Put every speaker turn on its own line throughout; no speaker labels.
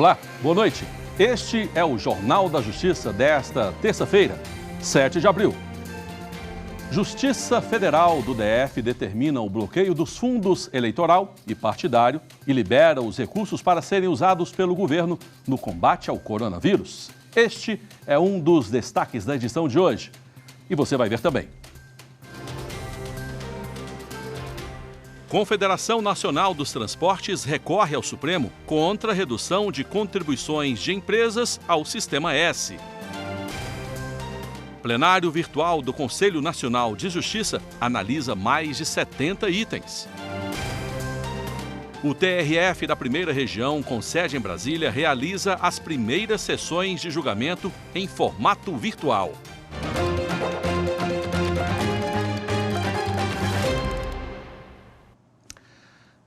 Olá, boa noite. Este é o Jornal da Justiça desta terça-feira, 7 de abril. Justiça Federal do DF determina o bloqueio dos fundos eleitoral e partidário e libera os recursos para serem usados pelo governo no combate ao coronavírus. Este é um dos destaques da edição de hoje. E você vai ver também. Confederação Nacional dos Transportes recorre ao Supremo contra a redução de contribuições de empresas ao Sistema S. Plenário virtual do Conselho Nacional de Justiça analisa mais de 70 itens. O TRF da Primeira Região, com sede em Brasília, realiza as primeiras sessões de julgamento em formato virtual.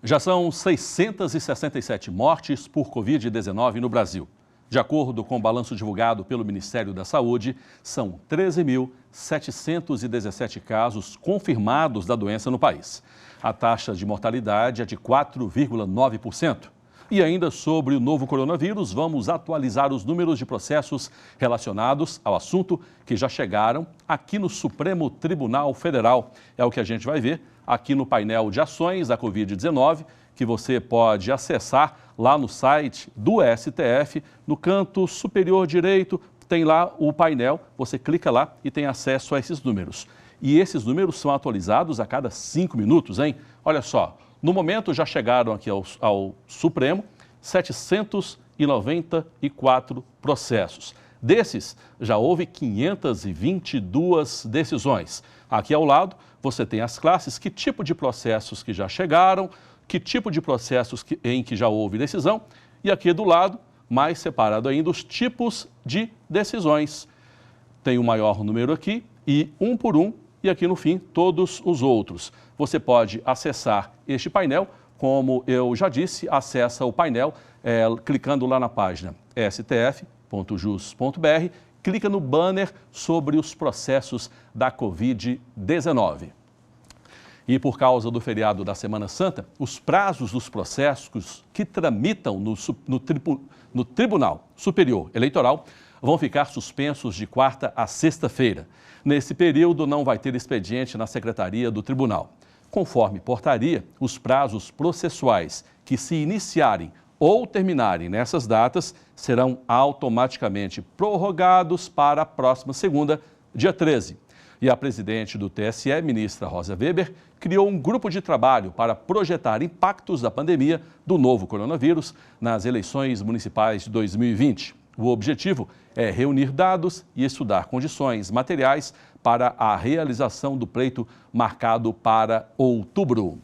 Já são 667 mortes por Covid-19 no Brasil. De acordo com o balanço divulgado pelo Ministério da Saúde, são 13.717 casos confirmados da doença no país. A taxa de mortalidade é de 4,9%. E ainda sobre o novo coronavírus, vamos atualizar os números de processos relacionados ao assunto que já chegaram aqui no Supremo Tribunal Federal. É o que a gente vai ver aqui no painel de ações da Covid-19, que você pode acessar lá no site do STF, no canto superior direito, tem lá o painel, você clica lá e tem acesso a esses números. E esses números são atualizados a cada 5 minutos, hein? Olha só, no momento já chegaram aqui ao Supremo 794 processos. Desses, já houve 522 decisões. Aqui ao lado, você tem as classes, que tipo de processos que já chegaram, que tipo de processos em que já houve decisão. E aqui do lado, mais separado ainda, os tipos de decisões. Tem o maior número aqui e um por um, e aqui no fim, todos os outros. Você pode acessar este painel, como eu já disse, acessa o painel clicando lá na página stf.jus.br, clica no banner sobre os processos da Covid-19. E por causa do feriado da Semana Santa, os prazos dos processos que tramitam no Tribunal Superior Eleitoral vão ficar suspensos de quarta a sexta-feira. Nesse período, não vai ter expediente na Secretaria do Tribunal. Conforme portaria, os prazos processuais que se iniciarem ou terminarem nessas datas serão automaticamente prorrogados para a próxima segunda, dia 13. E a presidente do TSE, ministra Rosa Weber, criou um grupo de trabalho para projetar impactos da pandemia do novo coronavírus nas eleições municipais de 2020. O objetivo é reunir dados e estudar condições materiais para a realização do pleito marcado para outubro.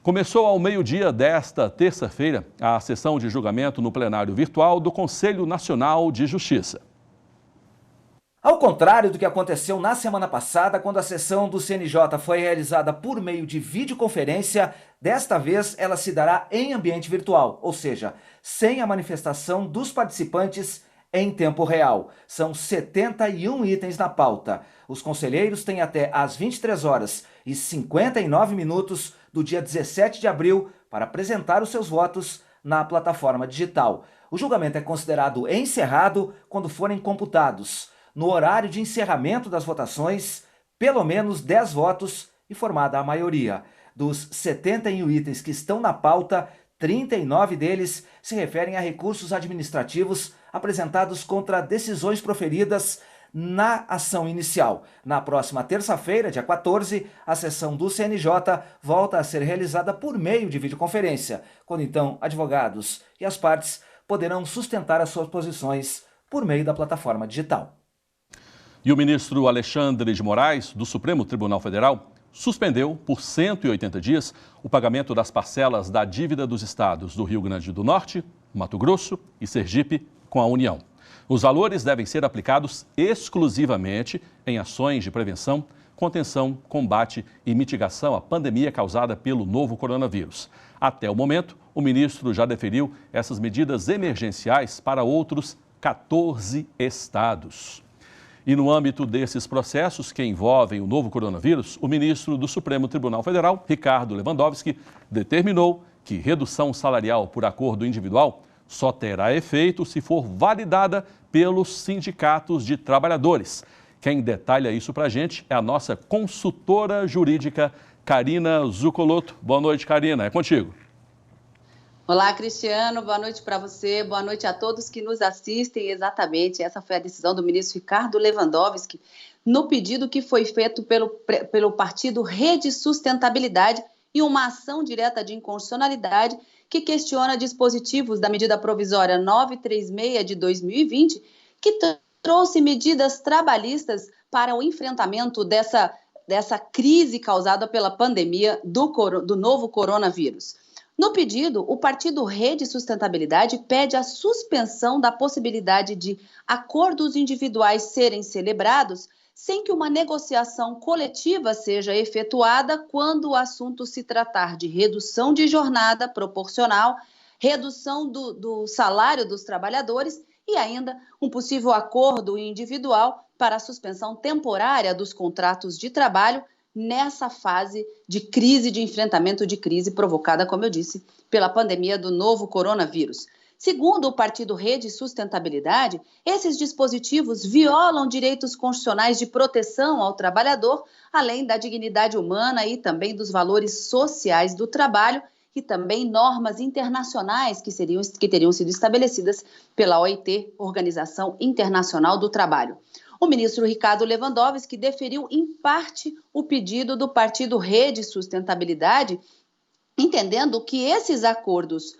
Começou ao meio-dia desta terça-feira a sessão de julgamento no plenário virtual do Conselho Nacional de Justiça.
Ao contrário do que aconteceu na semana passada, quando a sessão do CNJ foi realizada por meio de videoconferência, desta vez ela se dará em ambiente virtual, ou seja, sem a manifestação dos participantes em tempo real. São 71 itens na pauta. Os conselheiros têm até às 23h59 do dia 17 de abril para apresentar os seus votos na plataforma digital. O julgamento é considerado encerrado quando forem computados, no horário de encerramento das votações, pelo menos 10 votos e formada a maioria. Dos 71 itens que estão na pauta, 39 deles se referem a recursos administrativos apresentados contra decisões proferidas na ação inicial. Na próxima terça-feira, dia 14, a sessão do CNJ volta a ser realizada por meio de videoconferência, quando então advogados e as partes poderão sustentar as suas posições por meio da plataforma digital.
E o ministro Alexandre de Moraes, do Supremo Tribunal Federal, suspendeu por 180 dias o pagamento das parcelas da dívida dos estados do Rio Grande do Norte, Mato Grosso e Sergipe com a União. Os valores devem ser aplicados exclusivamente em ações de prevenção, contenção, combate e mitigação à pandemia causada pelo novo coronavírus. Até o momento, o ministro já deferiu essas medidas emergenciais para outros 14 estados. E no âmbito desses processos que envolvem o novo coronavírus, o ministro do Supremo Tribunal Federal, Ricardo Lewandowski, determinou que redução salarial por acordo individual só terá efeito se for validada pelos sindicatos de trabalhadores. Quem detalha isso para a gente é a nossa consultora jurídica, Karina Zucolotto. Boa noite, Karina. É contigo.
Olá, Cristiano. Boa noite para você. Boa noite a todos que nos assistem. Exatamente, essa foi a decisão do ministro Ricardo Lewandowski no pedido que foi feito pelo partido Rede Sustentabilidade e uma ação direta de inconstitucionalidade que questiona dispositivos da medida provisória 936 de 2020, que trouxe medidas trabalhistas para o enfrentamento dessa crise causada pela pandemia do novo coronavírus. No pedido, o partido Rede Sustentabilidade pede a suspensão da possibilidade de acordos individuais serem celebrados sem que uma negociação coletiva seja efetuada quando o assunto se tratar de redução de jornada proporcional, redução do salário dos trabalhadores e ainda um possível acordo individual para a suspensão temporária dos contratos de trabalho nessa fase de crise, de enfrentamento de crise provocada, como eu disse, pela pandemia do novo coronavírus. Segundo o partido Rede Sustentabilidade, esses dispositivos violam direitos constitucionais de proteção ao trabalhador, além da dignidade humana e também dos valores sociais do trabalho e também normas internacionais que teriam sido estabelecidas pela OIT, Organização Internacional do Trabalho. O ministro Ricardo Lewandowski deferiu em parte o pedido do partido Rede Sustentabilidade, entendendo que esses acordos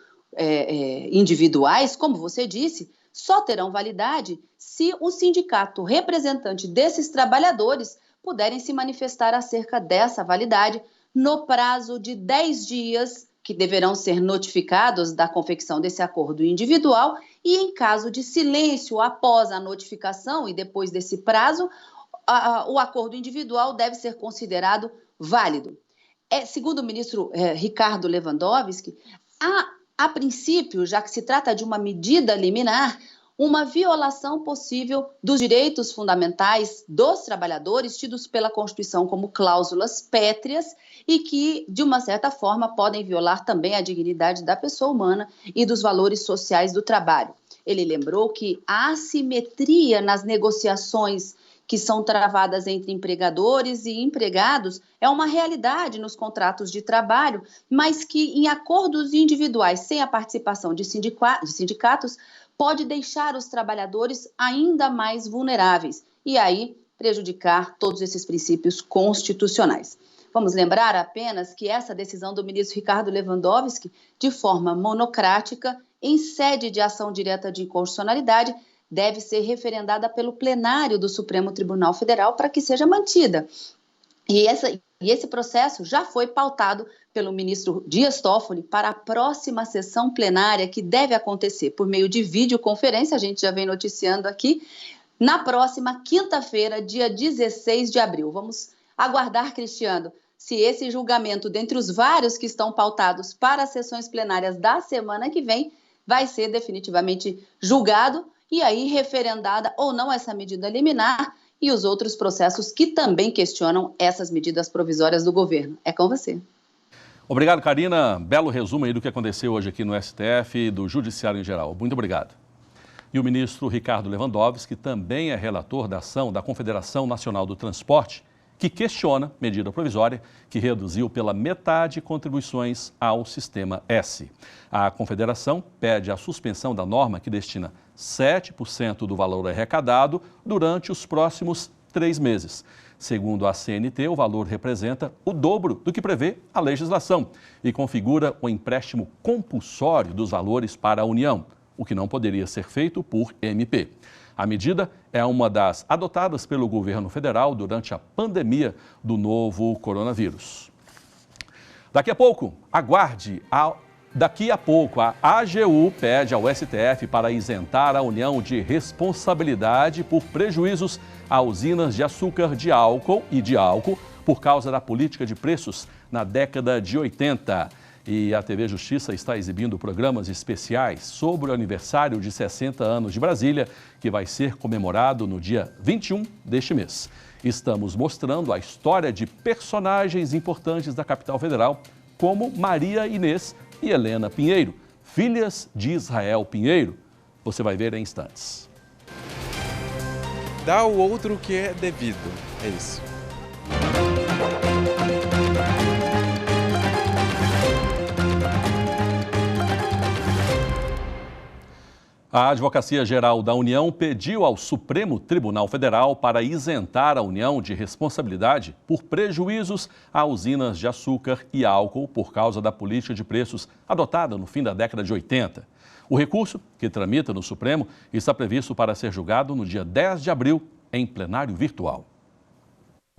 individuais, como você disse, só terão validade se o sindicato representante desses trabalhadores puderem se manifestar acerca dessa validade no prazo de 10 dias, que deverão ser notificados da confecção desse acordo individual, e em caso de silêncio após a notificação e depois desse prazo, o acordo individual deve ser considerado válido. Segundo o ministro Ricardo Lewandowski, a princípio, já que se trata de uma medida liminar, uma violação possível dos direitos fundamentais dos trabalhadores, tidos pela Constituição como cláusulas pétreas e que, de uma certa forma, podem violar também a dignidade da pessoa humana e dos valores sociais do trabalho. Ele lembrou que a assimetria nas negociações que são travadas entre empregadores e empregados é uma realidade nos contratos de trabalho, mas que em acordos individuais sem a participação de sindicatos pode deixar os trabalhadores ainda mais vulneráveis e aí prejudicar todos esses princípios constitucionais. Vamos lembrar apenas que essa decisão do ministro Ricardo Lewandowski, de forma monocrática, em sede de ação direta de inconstitucionalidade, deve ser referendada pelo plenário do Supremo Tribunal Federal para que seja mantida. E esse processo já foi pautado pelo ministro Dias Toffoli para a próxima sessão plenária, que deve acontecer por meio de videoconferência, a gente já vem noticiando aqui, na próxima quinta-feira, dia 16 de abril. Vamos aguardar, Cristiano, se esse julgamento, dentre os vários que estão pautados para as sessões plenárias da semana que vem, vai ser definitivamente julgado e aí referendada ou não essa medida liminar e os outros processos que também questionam essas medidas provisórias do governo. É com você.
Obrigado, Karina. Belo resumo aí do que aconteceu hoje aqui no STF e do Judiciário em geral. Muito obrigado. E o ministro Ricardo Lewandowski também é relator da ação da Confederação Nacional do Transporte, que questiona medida provisória que reduziu pela metade contribuições ao Sistema S. A Confederação pede a suspensão da norma que destina 7% do valor arrecadado durante os próximos 3 meses. Segundo a CNT, o valor representa o dobro do que prevê a legislação e configura o empréstimo compulsório dos valores para a União, o que não poderia ser feito por MP. A medida é uma das adotadas pelo governo federal durante a pandemia do novo coronavírus. Daqui a pouco, aguarde. Daqui a pouco, a AGU pede ao STF para isentar a União de responsabilidade por prejuízos a usinas de açúcar de álcool e de álcool por causa da política de preços na década de 80. E a TV Justiça está exibindo programas especiais sobre o aniversário de 60 anos de Brasília, que vai ser comemorado no dia 21 deste mês. Estamos mostrando a história de personagens importantes da capital federal, como Maria Inês e Helena Pinheiro, filhas de Israel Pinheiro. Você vai ver em instantes.
Dá ao outro o que é devido, é isso.
A Advocacia Geral da União pediu ao Supremo Tribunal Federal para isentar a União de responsabilidade por prejuízos a usinas de açúcar e álcool por causa da política de preços adotada no fim da década de 80. O recurso, que tramita no Supremo, está previsto para ser julgado no dia 10 de abril, em plenário virtual.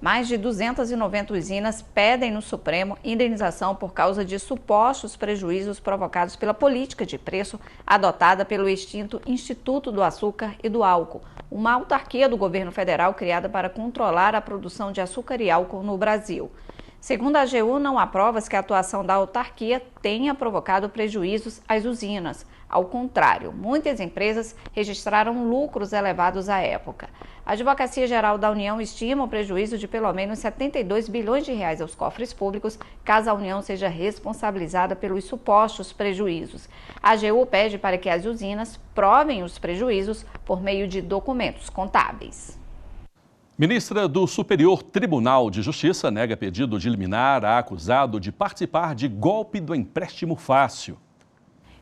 Mais de 290 usinas pedem no Supremo indenização por causa de supostos prejuízos provocados pela política de preço adotada pelo extinto Instituto do Açúcar e do Álcool, uma autarquia do governo federal criada para controlar a produção de açúcar e álcool no Brasil. Segundo a AGU, não há provas que a atuação da autarquia tenha provocado prejuízos às usinas. Ao contrário, muitas empresas registraram lucros elevados à época. A Advocacia Geral da União estima o prejuízo de pelo menos 72 bilhões de reais aos cofres públicos, caso a União seja responsabilizada pelos supostos prejuízos. A AGU pede para que as usinas provem os prejuízos por meio de documentos contábeis.
Ministra do Superior Tribunal de Justiça nega pedido de liminar a acusado de participar de golpe do empréstimo fácil.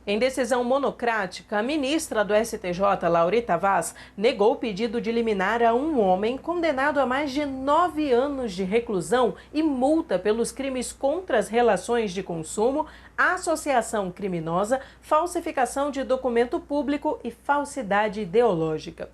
Em decisão monocrática, a ministra do STJ, Laurita Vaz, negou o pedido de liminar a um homem condenado a mais de 9 anos de reclusão e multa pelos crimes contra as relações de consumo, associação criminosa, falsificação de documento público e falsidade ideológica.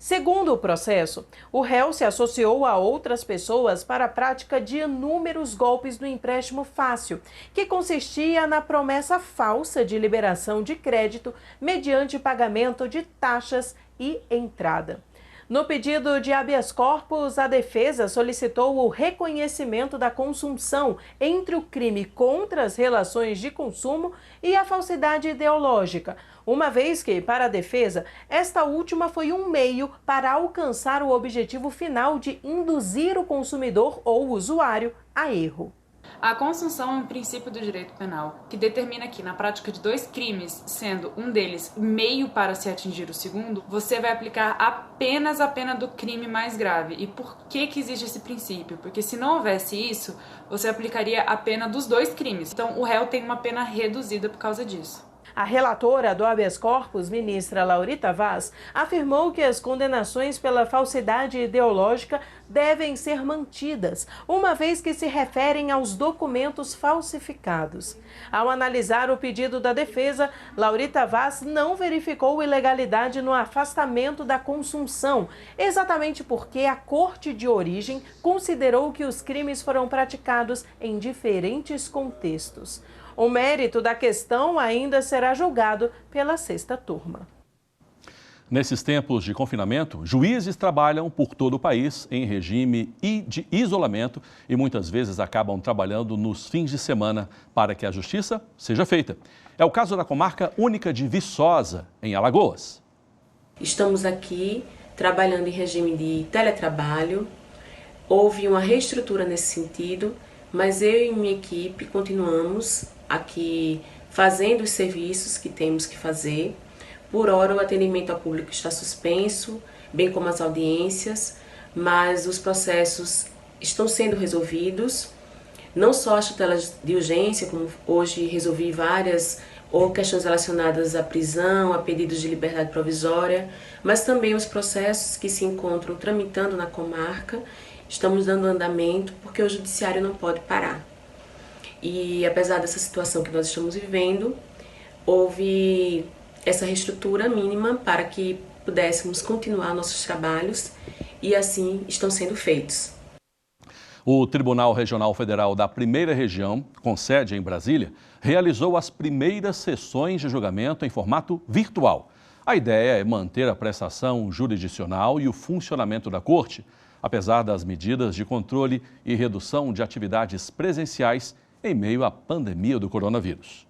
Segundo o processo, o réu se associou a outras pessoas para a prática de inúmeros golpes do empréstimo fácil, que consistia na promessa falsa de liberação de crédito mediante pagamento de taxas e entrada. No pedido de habeas corpus, a defesa solicitou o reconhecimento da consunção entre o crime contra as relações de consumo e a falsidade ideológica, uma vez que, para a defesa, esta última foi um meio para alcançar o objetivo final de induzir o consumidor ou usuário a erro.
A consunção é um princípio do direito penal, que determina que, na prática de 2 crimes, sendo um deles meio para se atingir o segundo, você vai aplicar apenas a pena do crime mais grave. E por que existe esse princípio? Porque se não houvesse isso, você aplicaria a pena dos 2 crimes. Então, o réu tem uma pena reduzida por causa disso.
A relatora do habeas corpus, ministra Laurita Vaz, afirmou que as condenações pela falsidade ideológica devem ser mantidas, uma vez que se referem aos documentos falsificados. Ao analisar o pedido da defesa, Laurita Vaz não verificou ilegalidade no afastamento da consunção, exatamente porque a Corte de Origem considerou que os crimes foram praticados em diferentes contextos. O mérito da questão ainda será julgado pela 6ª turma.
Nesses tempos de confinamento, juízes trabalham por todo o país em regime de isolamento e muitas vezes acabam trabalhando nos fins de semana para que a justiça seja feita. É o caso da comarca única de Viçosa, em Alagoas.
Estamos aqui trabalhando em regime de teletrabalho. Houve uma reestrutura nesse sentido, mas eu e minha equipe continuamos aqui fazendo os serviços que temos que fazer. Por hora, o atendimento ao público está suspenso, bem como as audiências, mas os processos estão sendo resolvidos. Não só as tutelas de urgência, como hoje resolvi várias, ou questões relacionadas à prisão, a pedidos de liberdade provisória, mas também os processos que se encontram tramitando na comarca. Estamos dando andamento porque o judiciário não pode parar. E apesar dessa situação que nós estamos vivendo, houve essa reestrutura mínima para que pudéssemos continuar nossos trabalhos e assim estão sendo feitos.
O Tribunal Regional Federal da Primeira Região, com sede em Brasília, realizou as primeiras sessões de julgamento em formato virtual. A ideia é manter a prestação jurisdicional e o funcionamento da Corte, apesar das medidas de controle e redução de atividades presenciais em meio à pandemia do coronavírus.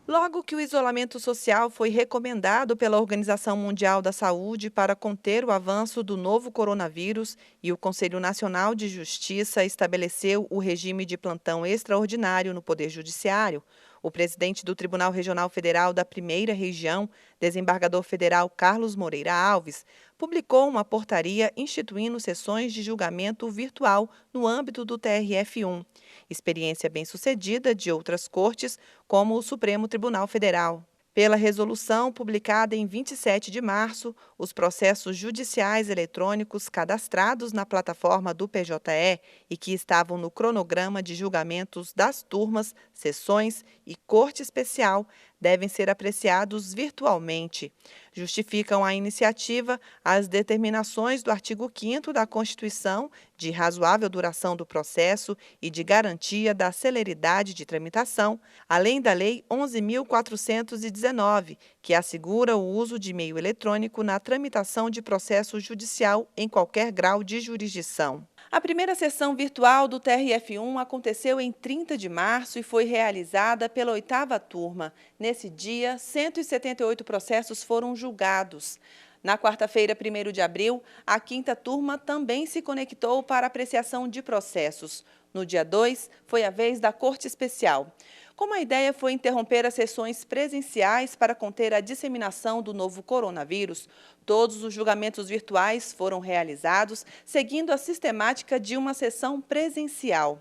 Logo que o isolamento social foi recomendado pela Organização Mundial da Saúde para conter o avanço do novo coronavírus e o Conselho Nacional de Justiça estabeleceu o regime de plantão extraordinário no Poder Judiciário, O presidente do Tribunal Regional Federal da Primeira Região, desembargador federal Carlos Moreira Alves, publicou uma portaria instituindo sessões de julgamento virtual no âmbito do TRF1, experiência bem-sucedida de outras cortes, como o Supremo Tribunal Federal. Pela resolução publicada em 27 de março, os processos judiciais eletrônicos cadastrados na plataforma do PJE e que estavam no cronograma de julgamentos das turmas, sessões e corte especial devem ser apreciados virtualmente. Justificam a iniciativa as determinações do artigo 5º da Constituição de razoável duração do processo e de garantia da celeridade de tramitação, além da Lei 11.419, que assegura o uso de meio eletrônico na tramitação de processo judicial em qualquer grau de jurisdição. A primeira sessão virtual do TRF1 aconteceu em 30 de março e foi realizada pela 8ª turma. Nesse dia, 178 processos foram julgados. Na quarta-feira, 1º de abril, a 5ª turma também se conectou para apreciação de processos. No dia 2, foi a vez da Corte Especial. Como a ideia foi interromper as sessões presenciais para conter a disseminação do novo coronavírus, todos os julgamentos virtuais foram realizados seguindo a sistemática de uma sessão presencial.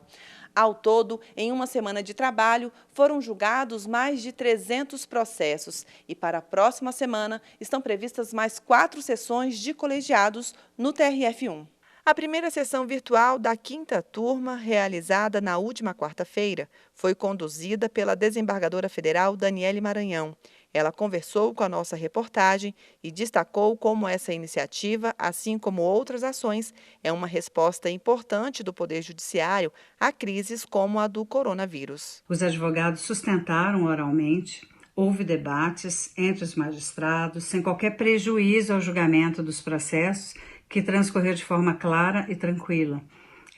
Ao todo, em uma semana de trabalho, foram julgados mais de 300 processos e para a próxima semana estão previstas mais 4 sessões de colegiados no TRF1. A primeira sessão virtual da 5ª turma, realizada na última quarta-feira, foi conduzida pela desembargadora federal Daniele Maranhão. Ela conversou com a nossa reportagem e destacou como essa iniciativa, assim como outras ações, é uma resposta importante do Poder Judiciário a crises como a do coronavírus.
Os advogados sustentaram oralmente, houve debates entre os magistrados, sem qualquer prejuízo ao julgamento dos processos, que transcorreu de forma clara e tranquila.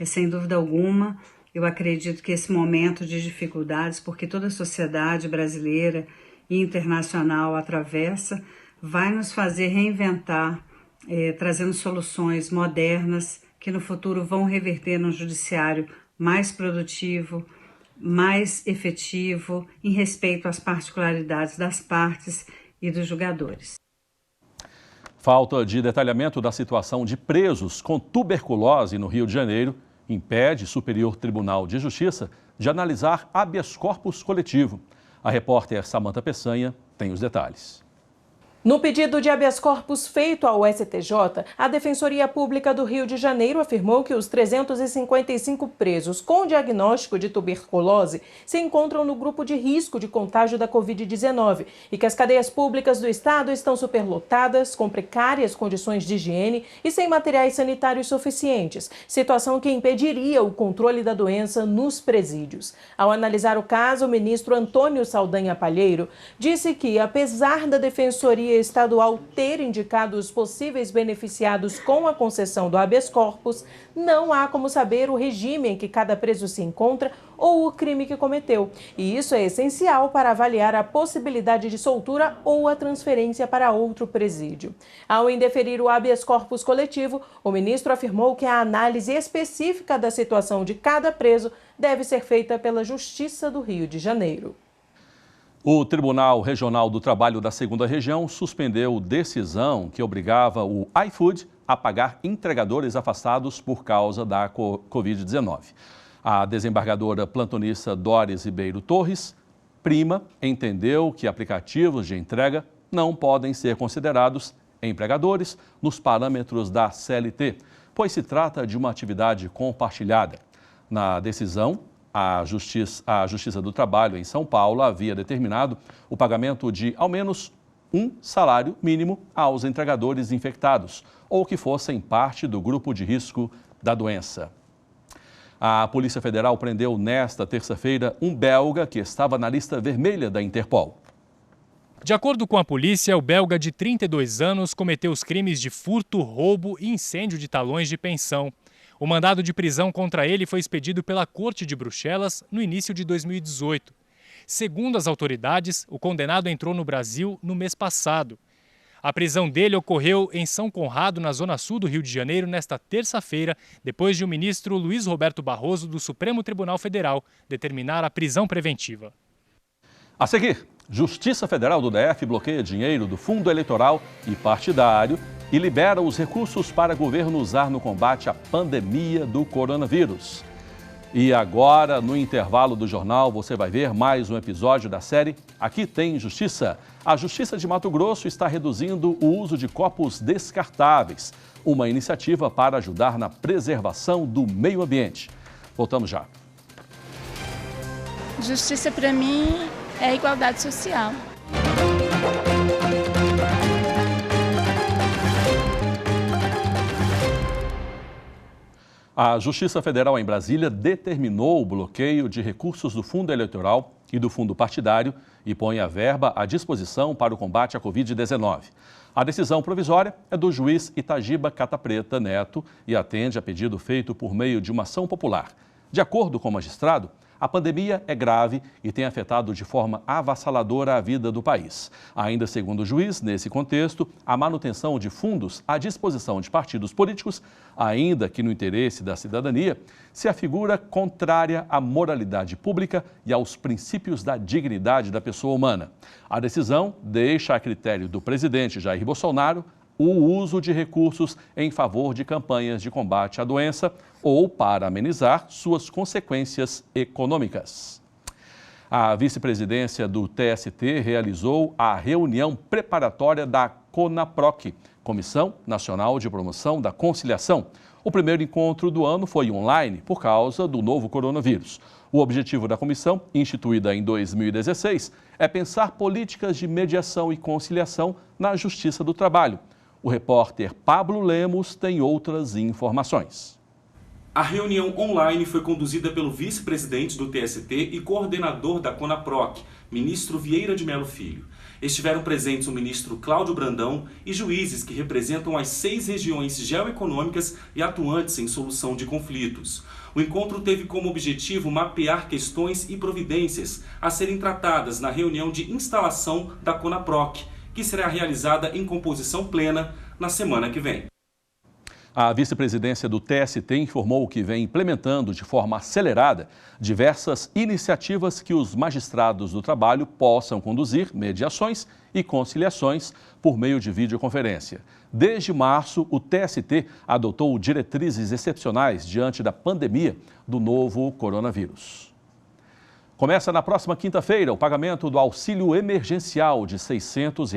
Sem dúvida alguma, eu acredito que esse momento de dificuldades, porque toda a sociedade brasileira e internacional atravessa, vai nos fazer reinventar, trazendo soluções modernas que no futuro vão reverter num judiciário mais produtivo, mais efetivo, em respeito às particularidades das partes e dos julgadores.
Falta de detalhamento da situação de presos com tuberculose no Rio de Janeiro impede o Superior Tribunal de Justiça de analisar habeas corpus coletivo. A repórter Samanta Peçanha tem os detalhes.
No pedido de habeas corpus feito ao STJ, a Defensoria Pública do Rio de Janeiro afirmou que os 355 presos com diagnóstico de tuberculose se encontram no grupo de risco de contágio da Covid-19 e que as cadeias públicas do estado estão superlotadas, com precárias condições de higiene e sem materiais sanitários suficientes, situação que impediria o controle da doença nos presídios. Ao analisar o caso, o ministro Antônio Saldanha Palheiro disse que, apesar da Defensoria Estadual ter indicado os possíveis beneficiados com a concessão do habeas corpus, não há como saber o regime em que cada preso se encontra ou o crime que cometeu. E isso é essencial para avaliar a possibilidade de soltura ou a transferência para outro presídio. Ao indeferir o habeas corpus coletivo, o ministro afirmou que a análise específica da situação de cada preso deve ser feita pela Justiça do Rio de Janeiro.
O Tribunal Regional do Trabalho da 2ª Região suspendeu decisão que obrigava o iFood a pagar entregadores afastados por causa da Covid-19. A desembargadora plantonista Doris Ribeiro Torres Prima entendeu que aplicativos de entrega não podem ser considerados empregadores nos parâmetros da CLT, pois se trata de uma atividade compartilhada. Na decisão, a Justiça do Trabalho em São Paulo havia determinado o pagamento de ao menos um salário mínimo aos entregadores infectados ou que fossem parte do grupo de risco da doença. A Polícia Federal prendeu nesta terça-feira um belga que estava na lista vermelha da Interpol.
De acordo com a polícia, o belga de 32 anos cometeu os crimes de furto, roubo e incêndio de talões de pensão. O mandado de prisão contra ele foi expedido pela Corte de Bruxelas no início de 2018. Segundo as autoridades, o condenado entrou no Brasil no mês passado. A prisão dele ocorreu em São Conrado, na zona sul do Rio de Janeiro, nesta terça-feira, depois de o ministro Luiz Roberto Barroso, do Supremo Tribunal Federal, determinar a prisão preventiva.
A seguir, Justiça Federal do DF bloqueia dinheiro do fundo eleitoral e partidário e libera os recursos para o governo usar no combate à pandemia do coronavírus. E agora, no intervalo do jornal, você vai ver mais um episódio da série Aqui Tem Justiça. A Justiça de Mato Grosso está reduzindo o uso de copos descartáveis, uma iniciativa para ajudar na preservação do meio ambiente. Voltamos já.
Justiça, para mim, é igualdade social.
A Justiça Federal em Brasília determinou o bloqueio de recursos do fundo eleitoral e do fundo partidário e põe a verba à disposição para o combate à Covid-19. A decisão provisória é do juiz Itagiba Catapreta Neto e atende a pedido feito por meio de uma ação popular. De acordo com o magistrado, a pandemia é grave e tem afetado de forma avassaladora a vida do país. Ainda segundo o juiz, nesse contexto, a manutenção de fundos à disposição de partidos políticos, ainda que no interesse da cidadania, se afigura contrária à moralidade pública e aos princípios da dignidade da pessoa humana. A decisão deixa a critério do presidente Jair Bolsonaro o uso de recursos em favor de campanhas de combate à doença ou para amenizar suas consequências econômicas. A vice-presidência do TST realizou a reunião preparatória da CONAPROC, Comissão Nacional de Promoção da Conciliação. O primeiro encontro do ano foi online por causa do novo coronavírus. O objetivo da comissão, instituída em 2016, é pensar políticas de mediação e conciliação na Justiça do Trabalho. O repórter Pablo Lemos tem outras informações.
A reunião online foi conduzida pelo vice-presidente do TST e coordenador da CONAPROC, ministro Vieira de Mello Filho. Estiveram presentes o ministro Cláudio Brandão e juízes que representam as 6 regiões geoeconômicas e atuantes em solução de conflitos. O encontro teve como objetivo mapear questões e providências a serem tratadas na reunião de instalação da CONAPROC, que será realizada em composição plena na semana que vem.
A vice-presidência do TST informou que vem implementando de forma acelerada diversas iniciativas que os magistrados do trabalho possam conduzir mediações e conciliações por meio de videoconferência. Desde março, o TST adotou diretrizes excepcionais diante da pandemia do novo coronavírus. Começa na próxima quinta-feira o pagamento do auxílio emergencial de R$ 600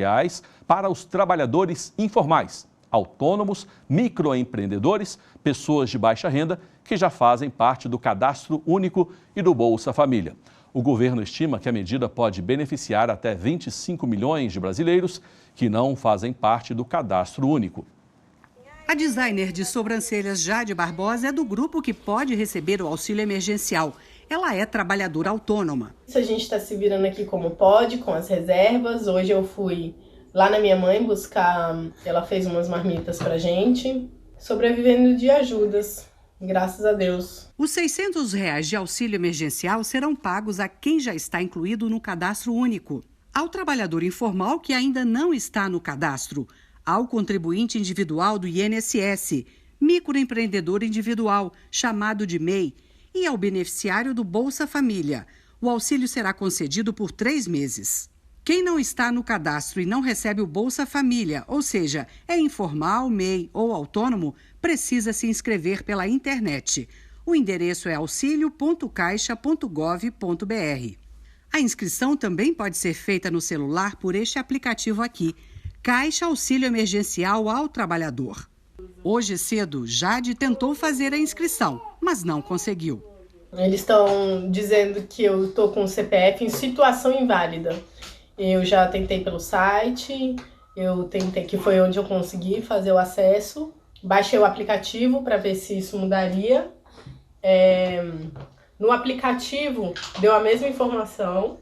para os trabalhadores informais, autônomos, microempreendedores, pessoas de baixa renda que já fazem parte do Cadastro Único e do Bolsa Família. O governo estima que a medida pode beneficiar até 25 milhões de brasileiros que não fazem parte do Cadastro Único.
A designer de sobrancelhas Jade Barbosa é do grupo que pode receber o auxílio emergencial. Ela é trabalhadora autônoma.
A gente está se virando aqui como pode, com as reservas. Hoje eu fui lá na minha mãe buscar, ela fez umas marmitas pra gente, sobrevivendo de ajudas, graças a Deus.
Os R$ 600 de auxílio emergencial serão pagos a quem já está incluído no Cadastro Único, ao trabalhador informal que ainda não está no cadastro, ao contribuinte individual do INSS, microempreendedor individual, chamado de MEI, e ao beneficiário do Bolsa Família. O auxílio será concedido por 3 meses. Quem não está no cadastro e não recebe o Bolsa Família, ou seja, é informal, MEI ou autônomo, precisa se inscrever pela internet. O endereço é auxilio.caixa.gov.br. A inscrição também pode ser feita no celular por este aplicativo aqui, Caixa Auxílio Emergencial ao Trabalhador. Hoje cedo, Jade tentou fazer a inscrição, mas não conseguiu.
Eles estão dizendo que eu estou com o CPF em situação inválida. Eu já tentei pelo site, que foi onde eu consegui fazer o acesso. Baixei o aplicativo para ver se isso mudaria. No aplicativo deu a mesma informação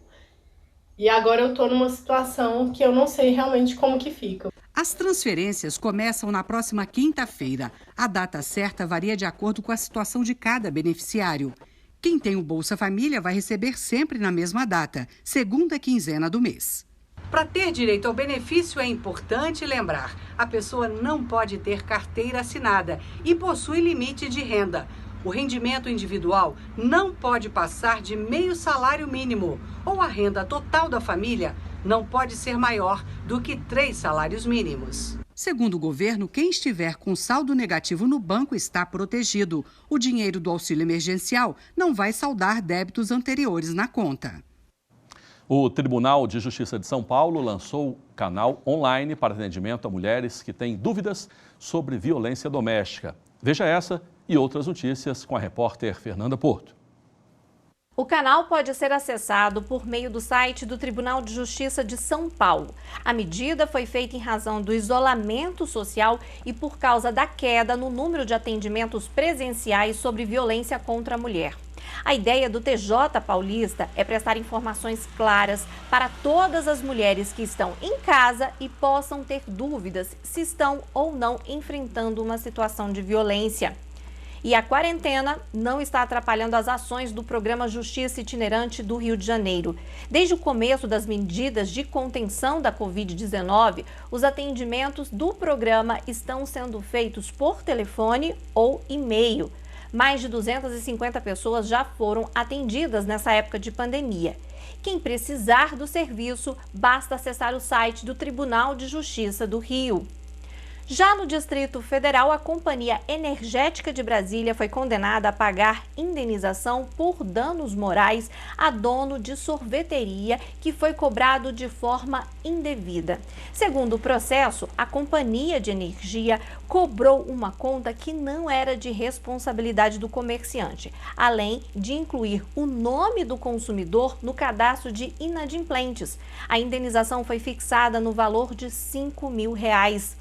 e agora eu estou numa situação que eu não sei realmente como que fica.
As transferências começam na próxima quinta-feira. A data certa varia de acordo com a situação de cada beneficiário. Quem tem o Bolsa Família vai receber sempre na mesma data, segunda quinzena do mês. Para ter direito ao benefício é importante lembrar: a pessoa não pode ter carteira assinada e possui limite de renda. O rendimento individual não pode passar de meio salário mínimo, ou a renda total da família não pode ser maior do que 3 salários mínimos. Segundo o governo, quem estiver com saldo negativo no banco está protegido. O dinheiro do auxílio emergencial não vai saldar débitos anteriores na conta.
O Tribunal de Justiça de São Paulo lançou canal online para atendimento a mulheres que têm dúvidas sobre violência doméstica. Veja essa e outras notícias com a repórter Fernanda Porto.
O canal pode ser acessado por meio do site do Tribunal de Justiça de São Paulo. A medida foi feita em razão do isolamento social e por causa da queda no número de atendimentos presenciais sobre violência contra a mulher. A ideia do TJ paulista é prestar informações claras para todas as mulheres que estão em casa e possam ter dúvidas se estão ou não enfrentando uma situação de violência. E a quarentena não está atrapalhando as ações do programa Justiça Itinerante do Rio de Janeiro. Desde o começo das medidas de contenção da Covid-19, os atendimentos do programa estão sendo feitos por telefone ou e-mail. Mais de 250 pessoas já foram atendidas nessa época de pandemia. Quem precisar do serviço, basta acessar o site do Tribunal de Justiça do Rio. Já no Distrito Federal, a Companhia Energética de Brasília foi condenada a pagar indenização por danos morais a dono de sorveteria que foi cobrado de forma indevida. Segundo o processo, a Companhia de Energia cobrou uma conta que não era de responsabilidade do comerciante, além de incluir o nome do consumidor no cadastro de inadimplentes. A indenização foi fixada no valor de R$ 5.000.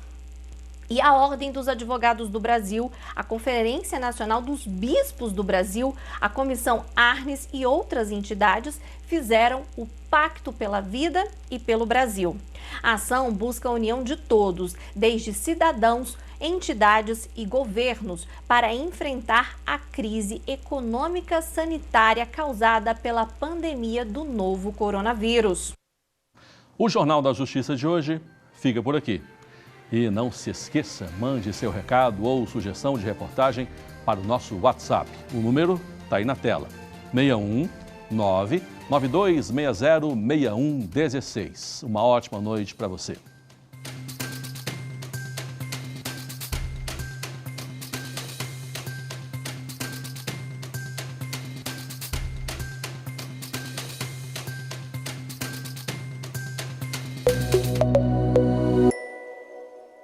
E a Ordem dos Advogados do Brasil, a Conferência Nacional dos Bispos do Brasil, a Comissão Arnes e outras entidades fizeram o Pacto pela Vida e pelo Brasil. A ação busca a união de todos, desde cidadãos, entidades e governos, para enfrentar a crise econômica sanitária causada pela pandemia do novo coronavírus.
O Jornal da Justiça de hoje fica por aqui. E não se esqueça, mande seu recado ou sugestão de reportagem para o nosso WhatsApp. O número está aí na tela, 619-9260-6116. Uma ótima noite para você.